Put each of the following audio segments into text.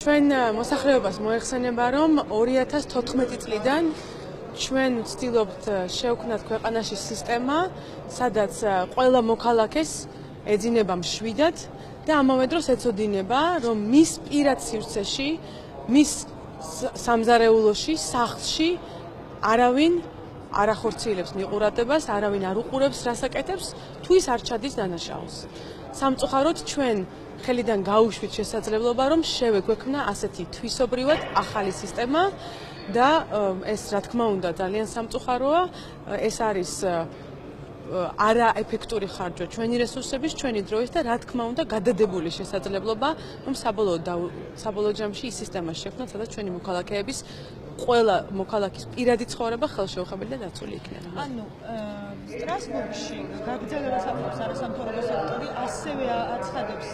ჩვენ მოსახლეობას მოეხსენება, რომ 2014 წლიდან ჩვენ ვცდილობთ შევქმნათ ქვეყანაში სისტემა, სადაც ყველა მოქალაქეს ეძინება მშვიდად და ამავე დროს ეცოდინება, რომ მის პირად სივრცეში, მის სამზარეულოში, სახლში არავინ არ ახორციელებს მიყურადებას, არავინ არ უყურებს რასაკეთებს, თუ ის არ ჩადის დანაშაულს. სამწუხაროდ ჩვენ ხელიდან გაუშვით შესაძლებლობა, რომ შევეგვექმნა ასეთი თვისობრივად ახალი სისტემა და ეს რა თქმა უნდა ძალიან სამწუხაროა, ეს არის არაეფექტური ხარჯვა ჩვენი რესურსების, ჩვენი დროის და რა თქმა უნდა გადადებული შესაძლებლობა, რომ საბოლოო ჯამში ის სისტემა შექმნათ, სადაც ჩვენი მოქალაქეების ყველა მოქალაქის პირადი ცხოვრება ხელშეუხებელი და დაცული იქნება. ანუ სტრასბურგში გაგრძელებას აპირებს არასამთავრობო სექტორი, ასევე აცხადებს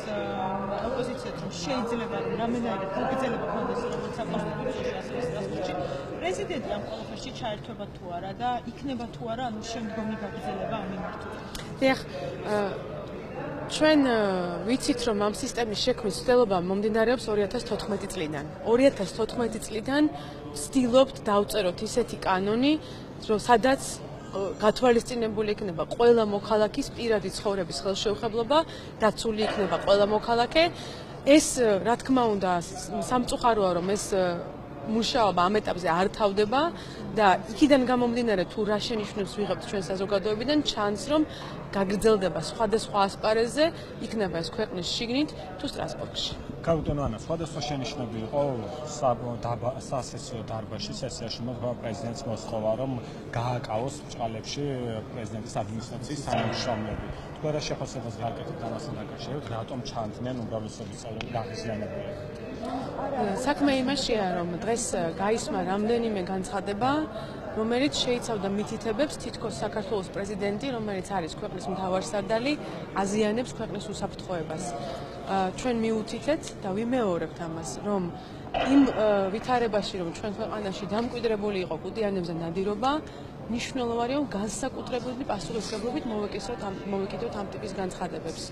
ოპოზიციაც, რომ შეიძლება რომ რამდენადაც გაგრძელება ქონდეს როგორც საკონსტიტუციაში, ასევე სტრასბურგში. პრეზიდენტი ამ ყველაფერში ჩაერთვება თუ არა და იქნება თუ არა ანუ შემდგომი გაგრძელება ამ მიმართულებით. ჩვენ ვიცით, რომ ამ სისტემის შექმნის ცდელობა მომდინარეობს 2014 წლიდან. 2014 წლიდან ვცდილობთ დავწეროთ ისეთი კანონი, რომ სადაც გათვალისწინებული იქნება ყველა მოქალაქის პირადი ცხოვრების ხელშეუხებლობა, დაცული იქნება ყველა მოქალაქე. ეს რა თქმა უნდა სამწუხაროა, რომ ეს მუშაობა ამ ეტაპზე არ თავდება და იქიდან გამომდინარე თუ რა შენიშვნებს ვიღებთ ჩვენ საზოგადოებიდან, ჩანს რომ გაგრძელდება სხვადასხვა ასპარეზზე, იქნება ეს ქვეყნის შიგნით თუ სტრასბურგში. კაპიტან ანა, სხვადასხვა შენიშვნები იყო სასესიო დარბაზში, სესიაში პრეზიდენტს მოსთხოვა, რომ გააკავოს ბჭყალებში პრეზიდენტის ადმინისტრაციის თანამშრომლები. თქვენ რა შეფასებას გააკეთებთ ამასთან დაკავშირებით, რატომ ჩანდნენ უმრავლესობის წევრები დაღიზიანებული? საქმე იმაშია, რომ დღეს გაისმა რამდენიმე განცხადება, რომელიც შეიცავდა მითითებებს, თითქოს საქართველოს პრეზიდენტი, რომელიც არის ქვეყნის მთავარსარდალი, აზიანებს ქვეყნის უსაფრთხოებას. ჩვენ მიუთითეთ და ვიმეორებთ ამას, რომ იმ ვითარებაში, რომ ჩვენ ქვეყანაში დამკვიდრებული იყო კუდიანებზე ნადირობა, მნიშვნელოვანია, რომ განსაკუთრებული პასუხისმგებლობით მოვეკიდოთ ამ ტიპის განცხადებებს.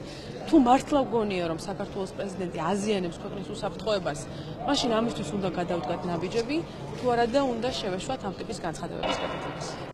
თუ მართლა გგონია, რომ საქართველოს პრეზიდენტი აზიანებს ქვეყნის უსაფრთხოებას, მაშინ ამისთვის უნდა გადავდგათ ნაბიჯები, თუ არა და უნდა შევეშვათ ამ ტიპის განცხადებების გაკეთებას.